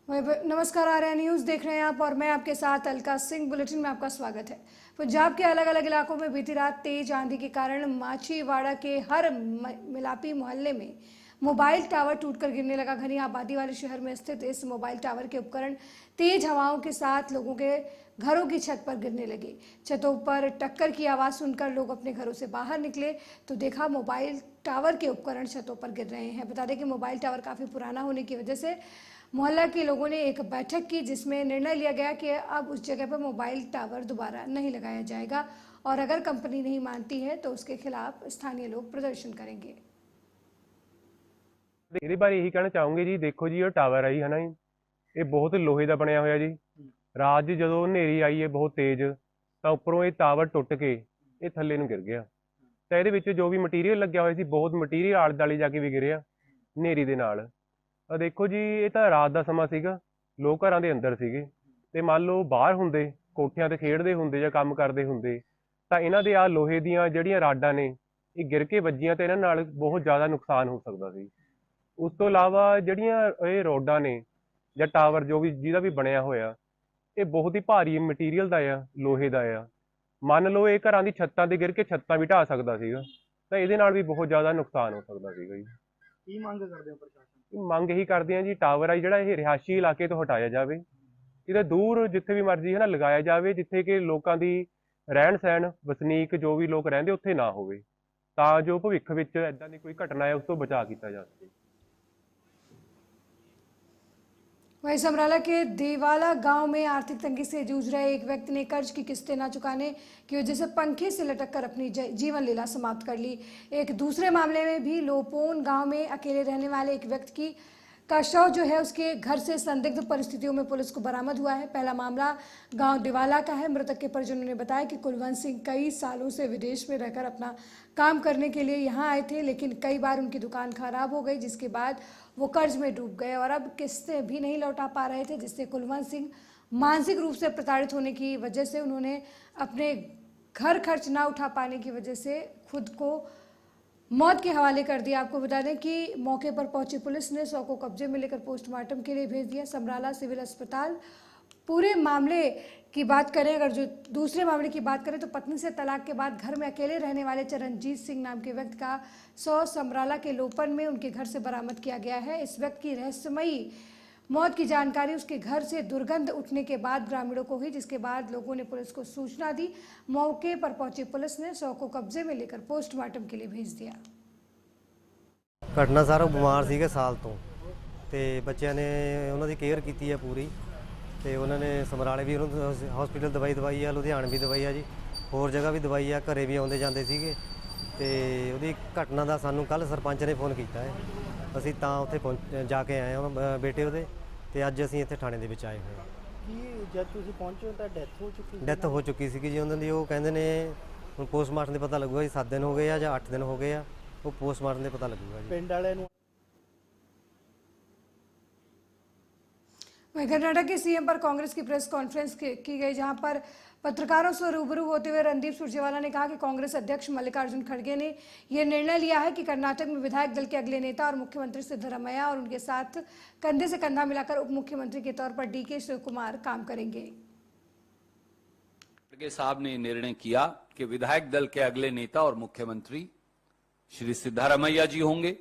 नमस्कार, आर्या न्यूज देख रहे हैं आप और मैं आपके साथ अलका सिंह। बुलेटिन में आपका स्वागत है। पंजाब के अलग अलग इलाकों में बीती रात तेज आंधी के कारण माछीवाड़ा के हर मिलापी मोहल्ले में मोबाइल टावर टूटकर गिरने लगा। घनी आबादी वाले शहर में स्थित इस मोबाइल टावर के उपकरण तेज हवाओं के साथ लोगों के घरों की छत पर गिरने लगे। छतों पर टक्कर की आवाज़ सुनकर लोग अपने घरों से बाहर निकले तो देखा मोबाइल टावर के उपकरण छतों पर गिर रहे हैं। बता दें कि मोबाइल टावर काफ़ी पुराना होने की वजह से मोहल्ला के लोगों ने एक बैठक की जिसमें निर्णय लिया गया कि अब उस जगह पर मोबाइल टावर दोबारा नहीं लगाया जाएगा और अगर कंपनी नहीं मानती है तो उसके खिलाफ स्थानीय लोग प्रदर्शन करेंगे। ਇਹਦੇ ਬਾਰੇ ਇਹੀ ਕਹਿਣਾ ਚਾਹੂੰਗੇ ਜੀ। ਦੇਖੋ ਜੀ, ਇਹ ਟਾਵਰ ਆ ਜੀ, ਹੈ ਨਾ ਜੀ, ਇਹ ਬਹੁਤ ਲੋਹੇ ਦਾ ਬਣਿਆ ਹੋਇਆ ਜੀ। ਰਾਤ ਜੀ ਜਦੋਂ ਹਨੇਰੀ ਆਈ ਹੈ ਬਹੁਤ ਤੇਜ਼, ਤਾਂ ਉੱਪਰੋਂ ਇਹ ਟਾਵਰ ਟੁੱਟ ਕੇ ਇਹ ਥੱਲੇ ਨੂੰ ਗਿਰ ਗਿਆ। ਤਾਂ ਇਹਦੇ ਵਿੱਚ ਜੋ ਵੀ ਮਟੀਰੀਅਲ ਲੱਗਿਆ ਹੋਇਆ ਸੀ, ਬਹੁਤ ਮਟੀਰੀਅਲ ਆਲੇ ਦੁਆਲੇ ਜਾ ਕੇ ਵੀ ਗਿਰਿਆ ਹਨੇਰੀ ਦੇ ਨਾਲ। ਦੇਖੋ ਜੀ, ਇਹ ਤਾਂ ਰਾਤ ਦਾ ਸਮਾਂ ਸੀਗਾ, ਲੋਕ ਘਰਾਂ ਦੇ ਅੰਦਰ ਸੀਗੇ, ਤੇ ਮੰਨ ਲਓ ਬਾਹਰ ਹੁੰਦੇ, ਕੋਠਿਆਂ ਤੇ ਖੇਡਦੇ ਹੁੰਦੇ ਜਾਂ ਕੰਮ ਕਰਦੇ ਹੁੰਦੇ, ਤਾਂ ਇਹਨਾਂ ਦੇ ਆਹ ਲੋਹੇ ਦੀਆਂ ਜਿਹੜੀਆਂ ਰਾਡਾਂ ਨੇ ਇਹ ਗਿਰ ਕੇ ਵੱਜੀਆਂ ਤੇ ਇਹਨਾਂ ਨਾਲ ਬਹੁਤ ਜ਼ਿਆਦਾ ਨੁਕਸਾਨ ਹੋ ਸਕਦਾ ਸੀ। ਉਸ ਤੋਂ ਇਲਾਵਾ ਜਿਹੜੀਆਂ ਇਹ ਰੋਡਾਂ ਨੇ ਜਾਂ ਟਾਵਰ ਜੋ ਵੀ ਜਿਹਦਾ ਵੀ ਬਣਿਆ ਹੋਇਆ, ਇਹ ਬਹੁਤ ਹੀ ਭਾਰੀ ਮਟੀਰੀਅਲ ਦਾ ਆ, ਲੋਹੇ ਦਾ ਆ। ਮੰਨ ਲਓ ਇਹ ਘਰਾਂ ਦੀ ਛੱਤਾਂ ਤੇ ਗਿਰ ਕੇ ਛੱਤਾਂ ਵੀ ਢਾਹ ਸਕਦਾ ਸੀਗਾ, ਤਾਂ ਇਹਦੇ ਨਾਲ ਵੀ ਬਹੁਤ ਜ਼ਿਆਦਾ ਨੁਕਸਾਨ ਹੋ ਸਕਦਾ ਸੀਗਾ ਜੀ। ਕੀ ਮੰਗ ਕਰਦੇ ਹੋ ਪ੍ਰਸ਼ਾਸਨ? ਮੰਗ ਇਹੀ ਕਰਦੇ ਆ ਜੀ, ਟਾਵਰ ਆ ਜਿਹੜਾ ਇਹ ਰਿਹਾਇਸ਼ੀ ਇਲਾਕੇ ਤੋਂ ਹਟਾਇਆ ਜਾਵੇ, ਇਹਦੇ ਦੂਰ ਜਿੱਥੇ ਵੀ ਮਰਜ਼ੀ ਹੈ ਨਾ ਲਗਾਇਆ ਜਾਵੇ, ਜਿੱਥੇ ਕਿ ਲੋਕਾਂ ਦੀ ਰਹਿਣ ਸਹਿਣ, ਵਸਨੀਕ ਜੋ ਵੀ ਲੋਕ ਰਹਿੰਦੇ ਉੱਥੇ ਨਾ ਹੋਵੇ, ਤਾਂ ਜੋ ਭਵਿੱਖ ਵਿੱਚ ਇਦਾਂ ਦੀ ਕੋਈ ਘਟਨਾ ਹੈ ਉਸ ਤੋਂ ਬਚਾਅ ਕੀਤਾ ਜਾ ਸਕੇ। वहीं समराला के देवाला गांव में आर्थिक तंगी से जूझ रहे एक व्यक्ति ने कर्ज की किस्तें न चुकाने की वजह से पंखे से लटक कर अपनी जीवन लीला समाप्त कर ली। एक दूसरे मामले में भी लोपोन गांव में अकेले रहने वाले एक व्यक्ति का शव जो है उसके घर से संदिग्ध परिस्थितियों में पुलिस को बरामद हुआ है। पहला मामला गांव दिवाला का है। मृतक के परिजनों ने बताया कि कुलवंत सिंह कई सालों से विदेश में रहकर अपना काम करने के लिए यहाँ आए थे, लेकिन कई बार उनकी दुकान खराब हो गई जिसके बाद वो कर्ज में डूब गए और अब किस्तें भी नहीं लौटा पा रहे थे, जिससे कुलवंत सिंह मानसिक रूप से प्रताड़ित होने की वजह से उन्होंने अपने घर खर्च ना उठा पाने की वजह से खुद को मौत के हवाले कर दिया। आपको बता दें कि मौके पर पहुंची पुलिस ने शव को कब्जे में लेकर पोस्टमार्टम के लिए भेज दिया। समराला सिविल अस्पताल। पूरे मामले की बात करें, अगर जो दूसरे मामले की बात करें तो पत्नी से तलाक के बाद घर में अकेले रहने वाले चरणजीत सिंह नाम के व्यक्ति का शव समराला के लोपन में उनके घर से बरामद किया गया है। इस व्यक्ति की रहस्यमयी मौत की जानकारी उसके घर से दुर्गंध उठने के बाद ग्रामीणों को हुई, जिसके बाद लोगों ने पुलिस को सूचना दी। मौके पर पहुंची पुलिस ने शव को कब्जे में लेकर पोस्टमार्टम के लिए भेज दिया। घटना सारा बीमार सीगे साल तो ते बच्चों ने उन्होंने केयर की है पूरी, तो उन्होंने समराले भी हॉस्पिटल दवाई दवाई है, लुधियाने भी दवाई है जी, होर जगह भी दवाई है, घरे भी आते जाते सीगे। ते उहदी घटना का सानू कल सरपंच ने फोन किया है, असीं तां उत्थे जाके आए उन्होंने बेटे उहदे, ते अज असीं इत्थे थाणे दे विच आए हुए। ਕੀ ਜਦ ਤੁਸੀਂ ਪਹੁੰਚੇ ਤਾਂ ਡੈਥ ਹੋ ਚੁੱਕੀ ਸੀ? ਡੈਥ ਹੋ ਚੁੱਕੀ ਸੀ ਜੀ ਉਹਨਾਂ ਦੀ। ਉਹ ਕਹਿੰਦੇ ਨੇ ਹੁਣ ਪੋਸਟਮਾਰਟਮ ਦੇ ਪਤਾ ਲੱਗੂਗਾ ਜੀ, 7 ਦਿਨ ਹੋ ਗਏ ਆ ਜਾਂ 8 ਦਿਨ ਹੋ ਗਏ ਆ, ਉਹ ਪੋਸਟਮਾਰਟਮ ਦੇ ਪਤਾ ਲੱਗੂਗਾ ਜੀ। ਪਿੰਡ ਵਾਲਿਆਂ ਨੂੰ वहीं कर्नाटक के सीएम पर कांग्रेस की प्रेस कॉन्फ्रेंस की गई, जहां पर पत्रकारों से रूबरू होते हुए रणदीप सुरजेवाला ने कहा कि कांग्रेस अध्यक्ष मल्लिकार्जुन खड़गे ने यह निर्णय लिया है कि कर्नाटक में विधायक दल के अगले नेता और मुख्यमंत्री सिद्धरामैया और उनके साथ कंधे से कंधा मिलाकर उप मुख्यमंत्री के तौर पर डीके शिवकुमार काम करेंगे। खड़गे साहब ने निर्णय किया कि विधायक दल के अगले नेता और मुख्यमंत्री श्री सिद्धरामैया जी होंगे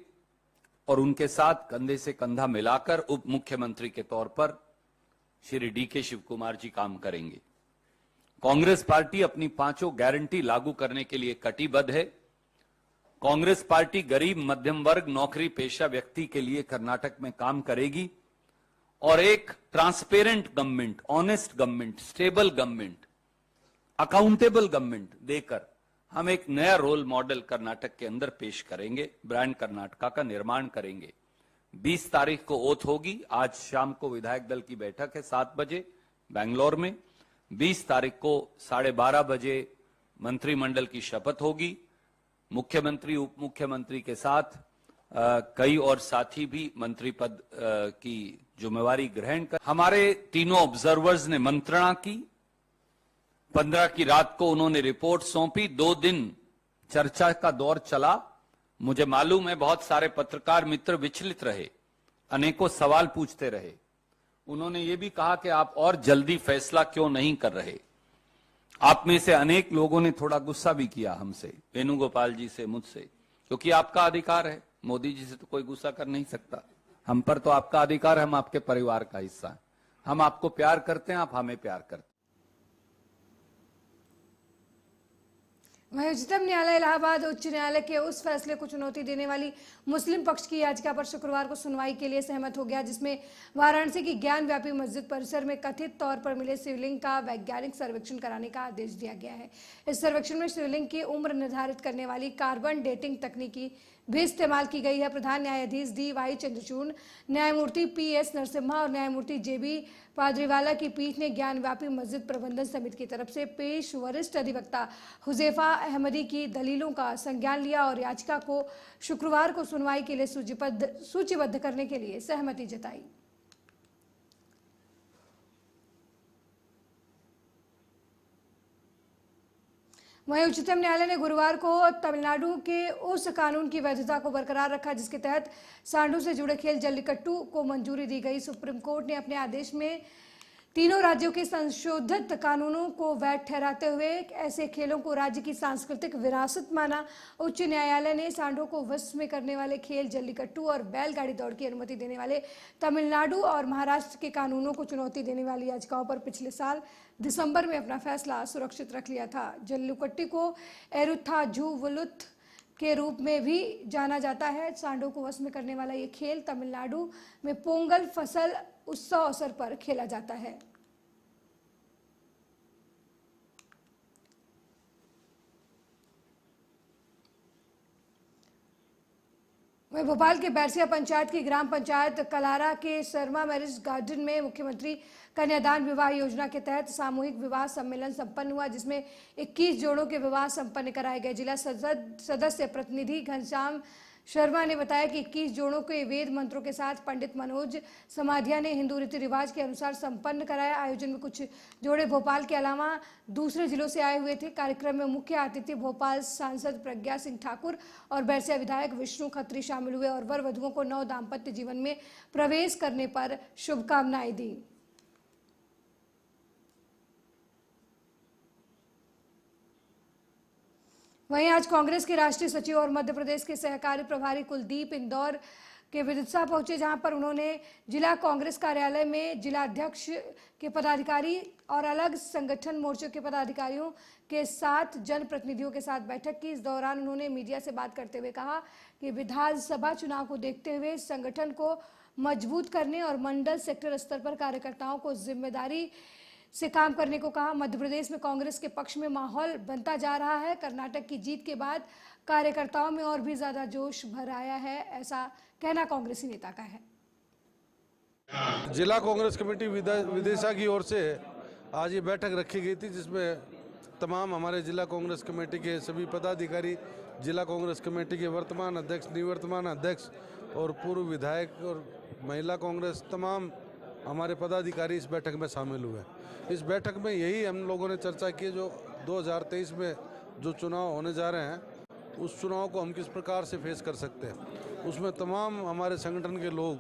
और उनके साथ कंधे से कंधा मिलाकर उप मुख्यमंत्री के तौर पर श्री डीके शिवकुमार जी काम करेंगे। कांग्रेस पार्टी अपनी 5 गारंटी लागू करने के लिए कटिबद्ध है। कांग्रेस पार्टी गरीब मध्यम वर्ग नौकरी पेशा व्यक्ति के लिए कर्नाटक में काम करेगी और एक transparent government, honest government, stable government, accountable government देकर हम एक नया रोल मॉडल कर्नाटक के अंदर पेश करेंगे। ब्रांड कर्नाटका का निर्माण करेंगे। 20 तारीख को ओथ होगी। आज शाम को विधायक दल की बैठक है 7 बजे बेंगलोर में। 20 तारीख को 12:30 बजे मंत्रिमंडल की शपथ होगी। मुख्यमंत्री उप मुख्यमंत्री के साथ कई और साथी भी मंत्री पद की जिम्मेवारी ग्रहण कर। हमारे तीनों ऑब्जर्वर्स ने मंत्रणा की। 15 की रात को उन्होंने रिपोर्ट सौंपी। 2 दिन चर्चा का दौर चला। मुझे मालूम है बहुत सारे पत्रकार मित्र विचलित रहे, अनेकों सवाल पूछते रहे। उन्होंने ये भी कहा कि आप और जल्दी फैसला क्यों नहीं कर रहे। आप में से अनेक लोगों ने थोड़ा गुस्सा भी किया हमसे, वेणुगोपाल जी से, मुझसे, क्योंकि आपका अधिकार है। मोदी जी से तो कोई गुस्सा कर नहीं सकता, हम पर तो आपका अधिकार है, हम आपके परिवार का हिस्सा हैं, हम आपको प्यार करते हैं, आप हमें प्यार करते हैं। वहीं उच्चतम न्यायालय इलाहाबाद उच्च न्यायालय के उस फैसले को चुनौती देने वाली मुस्लिम पक्ष की याचिका पर शुक्रवार को सुनवाई के लिए सहमत हो गया, जिसमें वाराणसी की ज्ञानव्यापी मस्जिद परिसर में कथित तौर पर मिले शिवलिंग का वैज्ञानिक सर्वेक्षण कराने का आदेश दिया गया है। इस सर्वेक्षण में शिवलिंग की उम्र निर्धारित करने वाली कार्बन डेटिंग तकनीकी भी इस्तेमाल की गई है। प्रधान न्यायाधीश DY चंद्रचूड़, न्यायमूर्ति PS नरसिम्हा और न्यायमूर्ति JB पादरीवाला की पीठ ने ज्ञानव्यापी मस्जिद प्रबंधन समिति की तरफ से पेश वरिष्ठ अधिवक्ता हुजैफा अहमदी की दलीलों का संज्ञान लिया और याचिका को शुक्रवार को सुनवाई के लिए सूचीबद्ध करने के लिए सहमति जताई। वहीं उच्चतम न्यायालय ने गुरुवार को तमिलनाडु के उस कानून की वैधता को बरकरार रखा जिसके तहत सांडों से जुड़े खेल जल्लीकट्टू को मंजूरी दी गई। सुप्रीम कोर्ट ने अपने आदेश में तीनों राज्यों के संशोधित कानूनों को वैध ठहराते हुए ऐसे खेलों को राज्य की सांस्कृतिक विरासत माना। उच्च न्यायालय ने सांडों को वश में करने वाले खेल जल्लीकट्टू और बैलगाड़ी दौड़ की अनुमति देने वाले तमिलनाडु और महाराष्ट्र के कानूनों को चुनौती देने वाली याचिकाओं पर पिछले साल दिसंबर में अपना फैसला सुरक्षित रख लिया था। जल्लीकट्टू को एरुथाजुवलुथ के रूप में भी जाना जाता है। सांडों को वश में करने वाला ये खेल तमिलनाडु में पोंगल फसल उत्सव अवसर पर खेला जाता है। वहीं भोपाल के बैरसिया पंचायत की ग्राम पंचायत कलारा के शर्मा मैरिज गार्डन में मुख्यमंत्री कन्यादान विवाह योजना के तहत सामूहिक विवाह सम्मेलन संपन्न हुआ, जिसमें 21 जोड़ों के विवाह संपन्न कराए गए। जिला सदस्य प्रतिनिधि घनश्याम शर्मा ने बताया कि 21 जोड़ों के वेद मंत्रों के साथ पंडित मनोज समाधिया ने हिंदू रीति रिवाज के अनुसार संपन्न कराया। आयोजन में कुछ जोड़े भोपाल के अलावा दूसरे जिलों से आए हुए थे। कार्यक्रम में मुख्य अतिथि भोपाल सांसद प्रज्ञा सिंह ठाकुर और बैरसिया विधायक विष्णु खत्री शामिल हुए और वर वधुओं को नव दाम्पत्य जीवन में प्रवेश करने पर शुभकामनाएं दी। वहीं आज कांग्रेस के राष्ट्रीय सचिव और मध्य प्रदेश के सहकारी प्रभारी कुलदीप इंदौर के विदिशा पहुंचे, जहां पर उन्होंने जिला कांग्रेस कार्यालय में जिला अध्यक्ष के पदाधिकारी और अलग संगठन मोर्चों के पदाधिकारियों के साथ जनप्रतिनिधियों के साथ बैठक की। इस दौरान उन्होंने मीडिया से बात करते हुए कहा कि विधानसभा चुनाव को देखते हुए संगठन को मजबूत करने और मंडल सेक्टर स्तर पर कार्यकर्ताओं को जिम्मेदारी से काम करने को कहा। मध्य प्रदेश में कांग्रेस के पक्ष में माहौल बनता जा रहा है। कर्नाटक की जीत के बाद कार्यकर्ताओं में और भी ज्यादा जोश भर आया है, ऐसा कहना कांग्रेसी नेता का है। जिला कांग्रेस कमेटी विदिशा की ओर से आज ये बैठक रखी गई थी, जिसमें तमाम हमारे जिला कांग्रेस कमेटी के सभी पदाधिकारी, जिला कांग्रेस कमेटी के वर्तमान अध्यक्ष, निवर्तमान अध्यक्ष और पूर्व विधायक और महिला कांग्रेस, तमाम हमारे पदाधिकारी इस बैठक में शामिल हुए। इस बैठक में यही हम लोगों ने चर्चा की, जो 2023 में जो चुनाव होने जा रहे हैं उस चुनाव को हम किस प्रकार से फेस कर सकते हैं। उसमें तमाम हमारे संगठन के लोग,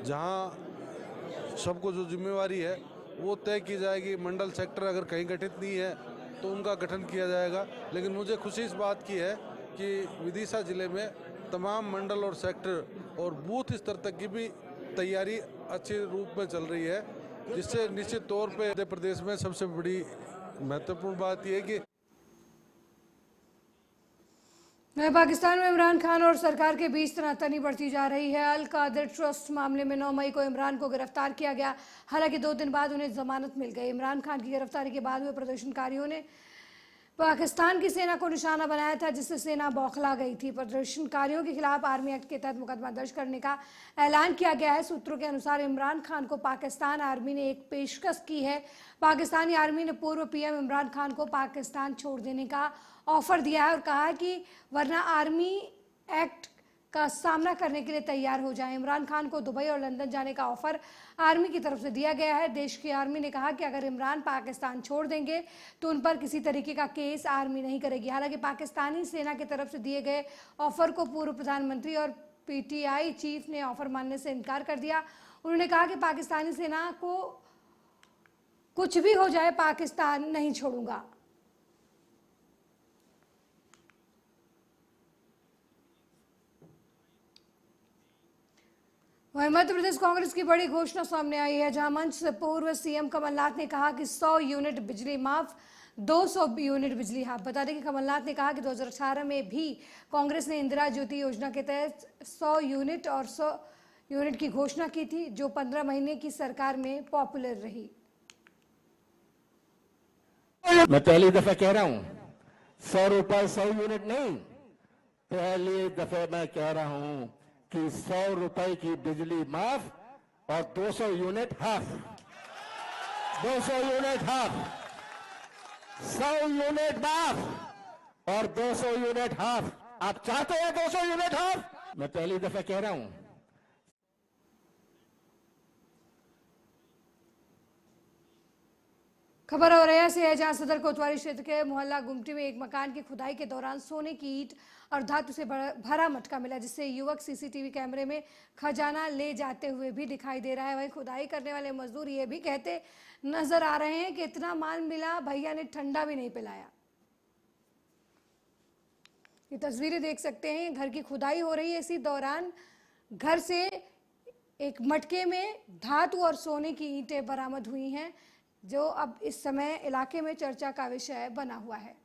जहां सबको जो जिम्मेवारी है वो तय की जाएगी। मंडल सेक्टर अगर कहीं गठित नहीं है तो उनका गठन किया जाएगा। लेकिन मुझे खुशी इस बात की है कि विदिशा जिले में तमाम मंडल और सेक्टर और बूथ स्तर तक की भी तैयारी अच्छे रूप में चल रही है, जिससे निश्चित तौर पे मध्य प्रदेश में सबसे बड़ी महत्वपूर्ण बात यह है कि पाकिस्तान में इमरान खान और सरकार के बीच तनातनी बढ़ती जा रही है। अल कादिर ट्रस्ट मामले में 9 मई को इमरान को गिरफ्तार किया गया, हालांकि 2 दिन बाद उन्हें जमानत मिल गई। इमरान खान की गिरफ्तारी के बाद हुए प्रदर्शनकारियों ने पाकिस्तान की सेना को निशाना बनाया था, जिससे सेना बौखला गई थी। प्रदर्शनकारियों के खिलाफ आर्मी एक्ट के तहत मुकदमा दर्ज करने का ऐलान किया गया है। सूत्रों के अनुसार इमरान खान को पाकिस्तान आर्मी ने एक पेशकश की है। पाकिस्तानी आर्मी ने पूर्व PM इमरान खान को पाकिस्तान छोड़ देने का ऑफर दिया है और कहा है कि वरना आर्मी एक्ट का सामना करने के लिए तैयार हो जाएं। इमरान खान को दुबई और लंदन जाने का ऑफर आर्मी की तरफ से दिया गया है। देश की आर्मी ने कहा कि अगर इमरान पाकिस्तान छोड़ देंगे तो उन पर किसी तरीके का केस आर्मी नहीं करेगी। हालांकि पाकिस्तानी सेना की तरफ से दिए गए ऑफर को पूर्व प्रधानमंत्री और पीटीआई चीफ ने ऑफर मानने से इनकार कर दिया। उन्होंने कहा कि पाकिस्तानी सेना को कुछ भी हो जाए, पाकिस्तान नहीं छोड़ूंगा। वहीं मध्य प्रदेश कांग्रेस की बड़ी घोषणा सामने आई है, जहां मंच से पूर्व सीएम कमलनाथ ने कहा कि 100 यूनिट बिजली माफ, 200 यूनिट बिजली हाफ। बता दें कि कमलनाथ ने कहा कि 2018 में भी कांग्रेस ने इंदिरा ज्योति योजना के तहत 100 यूनिट और 100 यूनिट की घोषणा की थी, जो 15 महीने की सरकार में पॉपुलर रही। मैं पहली दफा कह रहा हूं 100 रुपए 100 यूनिट नहीं, पहली दफे मैं कह रहा हूं कि 100 रुपए की बिजली माफ और 200 unit half. 200 unit half, 100 unit माफ और 200 यूनिट हाफ। आप चाहते हैं 200 यूनिट हाफ? मैं पहली दफा कह रहा हूं। खबर औरैया से है, जहां सदर कोतवाली क्षेत्र के मोहल्ला गुमटी में एक मकान की खुदाई के दौरान सोने की ईंट और धातु से भरा मटका मिला, जिससे युवक सीसीटीवी कैमरे में खजाना ले जाते हुए भी दिखाई दे रहा है। वहीं खुदाई करने वाले मजदूर ये भी कहते नजर आ रहे हैं कि इतना माल मिला, भैया ने ठंडा भी नहीं पिलाया। ये तस्वीरें देख सकते हैं, घर की खुदाई हो रही है, इसी दौरान घर से एक मटके में धातु और सोने की ईंटें बरामद हुई हैं, जो अब इस समय इलाके में चर्चा का विषय बना हुआ है।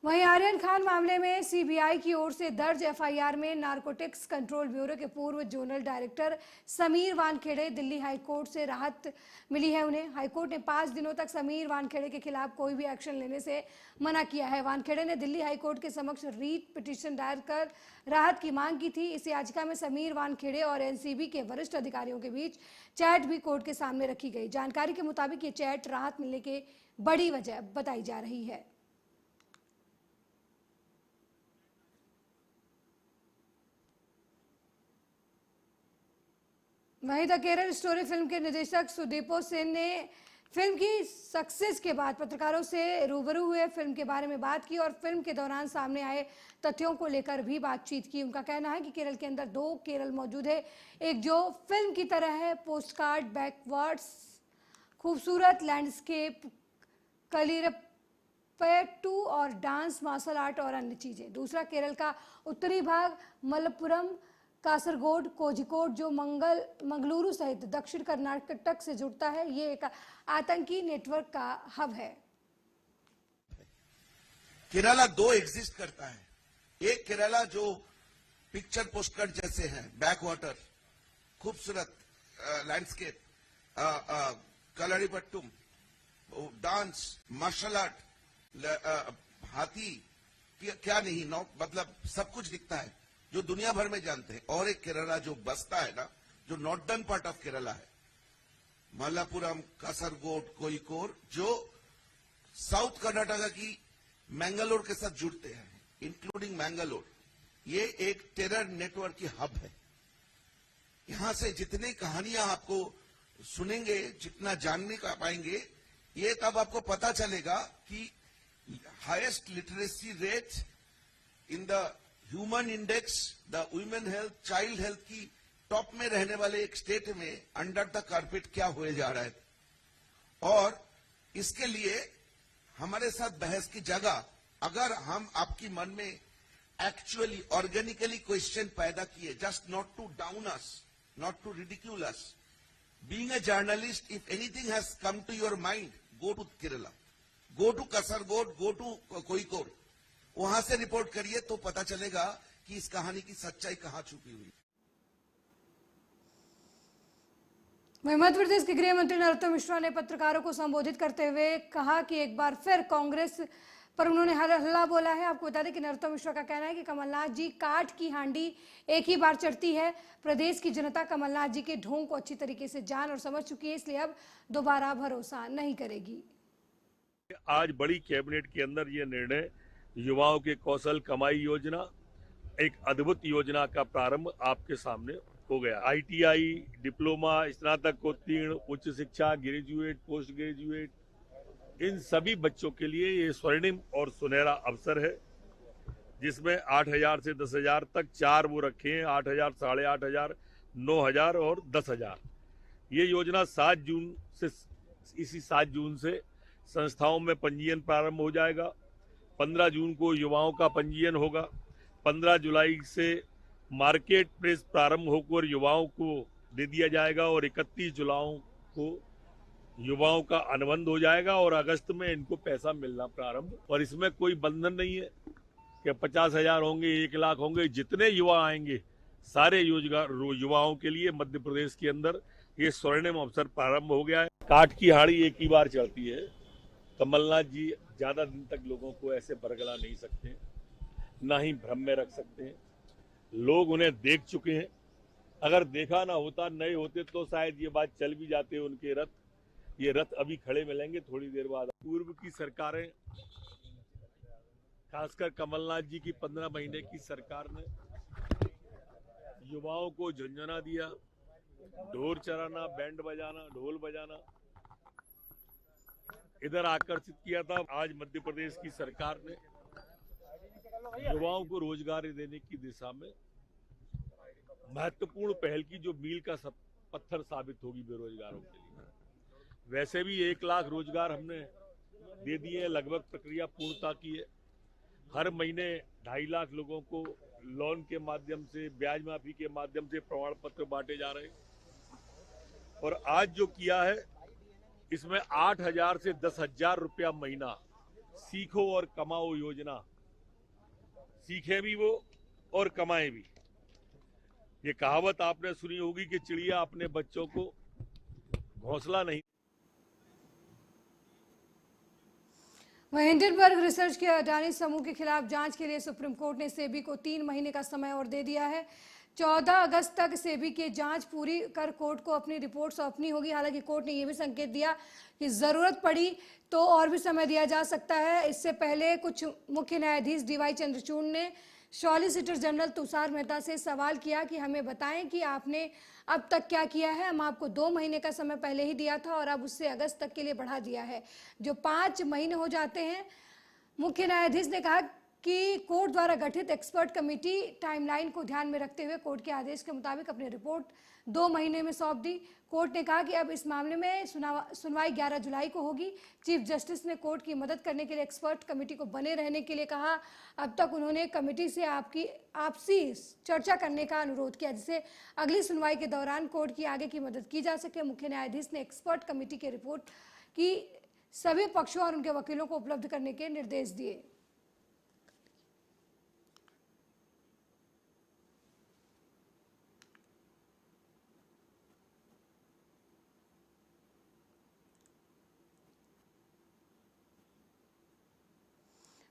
वहीं आर्यन खान मामले में सीबीआई की ओर से दर्ज एफआईआर में नारकोटिक्स कंट्रोल ब्यूरो के पूर्व zonal director Sameer Wankhede Delhi high court से राहत मिली है। उन्हें हाईकोर्ट ने 5 दिनों तक समीर वानखेड़े के खिलाफ कोई भी एक्शन लेने से मना किया है। वानखेड़े ने दिल्ली हाईकोर्ट के समक्ष रीट पिटीशन दायर कर राहत की मांग की थी। इस याचिका में समीर वानखेड़े और एनसीबी के वरिष्ठ अधिकारियों के बीच चैट भी कोर्ट के सामने रखी गई। जानकारी के मुताबिक ये चैट राहत मिलने की बड़ी वजह बताई जा रही है। वहीं द केरल स्टोरी फिल्म के निर्देशक सुदीपो सेन ने फिल्म की सक्सेस के बाद पत्रकारों से रूबरू हुए, फिल्म के बारे में बात की और फिल्म के दौरान सामने आए तथ्यों को लेकर भी बातचीत की। उनका कहना है कि केरल के अंदर 2 केरल मौजूद है, एक जो फिल्म की तरह है, पोस्टकार्ड, बैकवर्ड्स, खूबसूरत लैंडस्केप, कलिरपयट्टू और डांस, मार्शल आर्ट और अन्य चीज़ें। दूसरा केरल का उत्तरी भाग, मलप्पुरम, कासरगोड, कोझिकोड, जो मंगलुरु सहित दक्षिण कर्नाटक से जुड़ता है। ये एक आतंकी नेटवर्क का हब है। केरला 2 एग्जिस्ट करता है। एक केरला जो पिक्चर पोस्टकार्ड जैसे है, बैक वाटर, खूबसूरत लैंडस्केप, कलरीपट्टुम, डांस, मार्शल आर्ट, हाथी, क्या नहीं, मतलब सब कुछ दिखता है जो दुनिया भर में जानते हैं। और एक केरला जो बसता है ना, जो नॉर्दर्न पार्ट ऑफ केरला है, मल्लापुरम, कासरगोड, कोयिकोड, जो साउथ कर्नाटका की मैंगलोर के साथ जुड़ते हैं, इंक्लूडिंग मैंगलोर। ये एक टेरर नेटवर्क की हब है। यहां से जितनी कहानियां आपको सुनेंगे, जितना जानने का पाएंगे, ये तब आपको पता चलेगा कि highest literacy rate in the human index, the women health, child health की टॉप में रहने वाले एक स्टेट में अंडर द कारपेट क्या हुए जा रहा है। और इसके लिए हमारे साथ बहस की जगह अगर हम आपकी मन में एक्चुअली ऑर्गेनिकली क्वेश्चन पैदा किए, just not to down us, not to ridicule us, being a journalist, if anything has come to your mind, go to Kerala, go to Kasaragod, go to Kozhikode, वहां से रिपोर्ट करिए तो पता चलेगा कि इस कहानी की सच्चाई कहां छुपी हुई। वहीं मध्य प्रदेश के गृह मंत्री नरोत्तम मिश्रा ने पत्रकारों को संबोधित करते हुए कहा कि एक बार फिर कांग्रेस पर उन्होंने हल्ला बोला है। आपको बता दें कि नरोत्तम मिश्रा का कहना है कि कमलनाथ जी काठ की हांडी एक ही बार चढ़ती है। प्रदेश की जनता कमलनाथ जी के ढोंग को अच्छी तरीके से जान और समझ चुकी है, इसलिए अब दोबारा भरोसा नहीं करेगी। आज बड़ी कैबिनेट के अंदर ये निर्णय, युवाओं के कौशल कमाई योजना, एक अद्भुत योजना का प्रारंभ आपके सामने हो गया। ITI, डिप्लोमा, स्नातकोत्तीर्ण, उच्च शिक्षा, ग्रेजुएट, पोस्ट ग्रेजुएट, इन सभी बच्चों के लिए ये स्वर्णिम और सुनहरा अवसर है, जिसमें 8,000 से 10,000 तक 4 वो रखे हैं, 8,000, 8,500, 9,000 और 10,000। ये योजना 7 जून से, इसी 7 जून से संस्थाओं में पंजीयन प्रारंभ हो जाएगा। 15 जून को युवाओं का पंजीयन होगा। 15 जुलाई से मार्केट प्लेस प्रारंभ होकर युवाओं को दे दिया जाएगा और 31 जुलाई को युवाओं का अनुबंध हो जाएगा और अगस्त में इनको पैसा मिलना प्रारंभ। और इसमें कोई बंधन नहीं है कि 50,000 होंगे, 1 लाख होंगे, जितने युवा आएंगे सारे युवाओं के लिए मध्य प्रदेश के अंदर ये स्वर्णिम अवसर प्रारंभ हो गया है। काठ की हाड़ी एक ही बार चढ़ती है। कमलनाथ जी ज्यादा दिन तक लोगों को ऐसे बरगला नहीं सकते, ना ही भ्रम में रख सकते हैं। लोग उन्हें देख चुके हैं। अगर देखा ना होता, नहीं होते तो शायद ये बात चल भी जाते उनके रथ। ये रथ अभी खड़े मिलेंगे थोड़ी देर बाद। पूर्व की सरकारें, खासकर कमलनाथ जी की 15 महीने की सरकार ने युवाओं को झंझना दिया, ढोल चराना, बैंड बजाना, ढोल बजाना, इधर आकर्षित किया था। आज मध्य प्रदेश की सरकार ने युवाओं को रोजगार देने की दिशा में महत्वपूर्ण पहल की, जो मील का पत्थर साबित होगी बेरोजगारों के लिए। वैसे भी 1 लाख रोजगार हमने दे दिए हैं, लगभग प्रक्रिया पूर्णता की है। हर महीने 2.5 लाख लोगों को लोन के माध्यम से, ब्याज माफी के माध्यम से प्रमाण पत्र बांटे जा रहे हैं। और आज जो किया है इसमें 8,000 से 10,000 रुपया महीना सीखो और कमाओ योजना। सीखे भी वो और कमाए भी। ये कहावत आपने सुनी होगी कि चिड़िया अपने बच्चों को घोंसला नहीं। वहीं हिंडनबर्ग रिसर्च के अडानी समूह के खिलाफ जांच के लिए सुप्रीम कोर्ट ने सेबी को 3 महीने का समय और दे दिया है। 14 अगस्त तक सेबी की जांच पूरी कर कोर्ट को अपनी रिपोर्ट सौंपनी होगी। हालांकि कोर्ट ने यह भी संकेत दिया कि जरूरत पड़ी तो और भी समय दिया जा सकता है। इससे पहले कुछ मुख्य न्यायाधीश DY चंद्रचूड़ ने सॉलिसिटर जनरल तुषार मेहता से सवाल किया कि हमें बताएं कि आपने अब तक क्या किया है। हम आपको 2 महीने का समय पहले ही दिया था और अब उससे अगस्त तक के लिए बढ़ा दिया है, जो 5 महीने हो जाते हैं। मुख्य न्यायाधीश ने कहा कि कोर्ट द्वारा गठित एक्सपर्ट कमेटी टाइमलाइन को ध्यान में रखते हुए कोर्ट के आदेश के मुताबिक अपनी रिपोर्ट 2 महीने में सौंप दी। कोर्ट ने कहा कि अब इस मामले में सुनवाई 11 जुलाई को होगी। चीफ जस्टिस ने कोर्ट की मदद करने के लिए एक्सपर्ट कमेटी को बने रहने के लिए कहा। अब तक उन्होंने कमेटी से आपसी चर्चा करने का अनुरोध किया, जिससे अगली सुनवाई के दौरान कोर्ट की आगे की मदद की जा सके। मुख्य न्यायाधीश ने एक्सपर्ट कमेटी की रिपोर्ट की सभी पक्षों और उनके वकीलों को उपलब्ध करने के निर्देश दिए।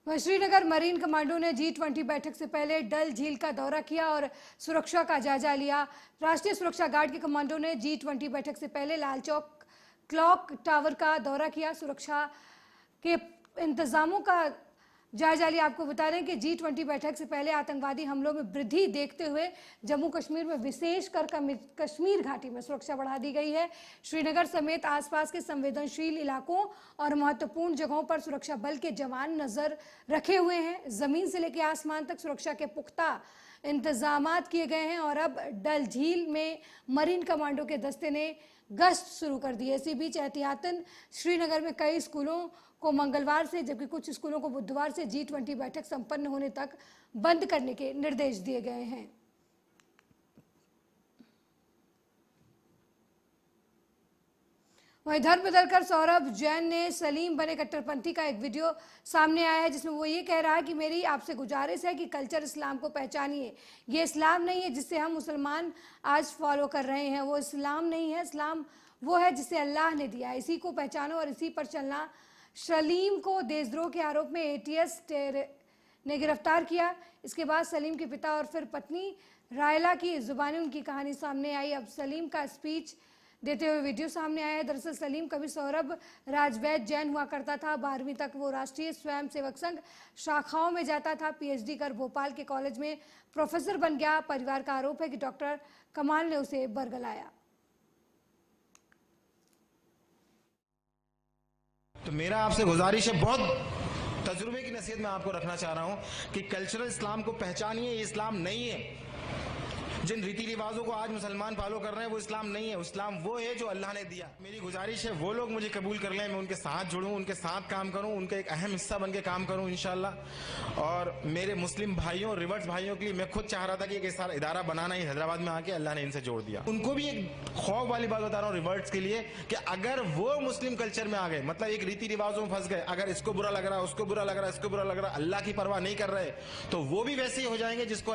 वहीं श्रीनगर मरीन कमांडो ने G20 बैठक से पहले डल झील का दौरा किया और सुरक्षा का जायजा लिया। राष्ट्रीय सुरक्षा गार्ड के कमांडो ने G20 बैठक से पहले लाल चौक क्लॉक टावर का दौरा किया, सुरक्षा के इंतजामों का जायजा लिया। आपको बता दें कि G20 बैठक से पहले आतंकवादी हमलों में वृद्धि देखते हुए जम्मू कश्मीर में विशेषकर कश्मीर घाटी में सुरक्षा बढ़ा दी गई है। श्रीनगर समेत आसपास के संवेदनशील इलाकों और महत्वपूर्ण जगहों पर सुरक्षा बल के जवान नजर रखे हुए हैं। जमीन से लेकर आसमान तक सुरक्षा के पुख्ता इंतजामात किए गए हैं और अब डल झील में मरीन कमांडो के दस्ते ने गश्त शुरू कर दी है। इसी बीच एहतियातन श्रीनगर में कई स्कूलों को मंगलवार से, जबकि कुछ स्कूलों को बुधवार से G20 बैठक संपन्न होने तक बंद करने के निर्देश दिए गए हैं। वहीं धर्म बदलकर सौरभ जैन ने सलीम बने कट्टरपंथी का एक वीडियो सामने आया है, जिसमें वो ये कह रहा है कि मेरी आपसे गुजारिश है कि कल्चर इस्लाम को पहचानिए। ये इस्लाम नहीं है जिससे हम मुसलमान आज फॉलो कर रहे हैं, वो इस्लाम नहीं है। इस्लाम वो है जिसे अल्लाह ने दिया, इसी को पहचानो और इसी पर चलना। सलीम को देशद्रोह के आरोप में ATS ने गिरफ्तार किया। इसके बाद सलीम के पिता और फिर पत्नी रायला की जुबानी उनकी कहानी सामने आई। अब सलीम का स्पीच देते हुए वीडियो सामने आया है। दरअसल सलीम कभी सौरभ राजवैद जैन हुआ करता था। 12वीं तक वो राष्ट्रीय स्वयंसेवक संघ शाखाओं में जाता था। PhD कर भोपाल के कॉलेज में प्रोफेसर बन गया। परिवार का आरोप है कि डॉक्टर कमाल ने उसे बरगलाया। तो मेरा आपसे गुजारिश है, बहुत तजुर्बे की नसीहत मैं आपको रखना चाह रहा हूं कि कल्चरल इस्लाम को पहचानिए। ये इस्लाम नहीं है। जिन रीति रिवाजों को आज मुसलमान फॉलो कर रहे हैं वो इस्लाम नहीं है। इस्लाम वो है जो अल्लाह ने दिया। मेरी गुजारिश है वो लोग मुझे कबूल कर लें, मैं उनके साथ जुड़ूं, उनके साथ काम करूं, उनका एक अहम हिस्सा बन के काम करूं इंशाल्लाह। और मेरे मुस्लिम भाइयों, रिवर्स भाइयों के लिए मैं खुद चाह रहा था कि एक ऐसा इदारा बनाना ही हैदराबाद में आके अल्लाह ने इनसे जोड़ दिया। उनको भी एक खौफ वाली बात बता रहा हूँ रिवर्ट्स के लिए कि अगर वो मुस्लिम कल्चर में आ गए, मतलब एक रीति रिवाजों में फंस गए, अगर इसको बुरा लग रहा है, उसको बुरा लग रहा है, इसको बुरा लग रहा है, अल्लाह की परवाह नहीं कर रहे, तो वो भी वैसे ही हो जाएंगे जिसको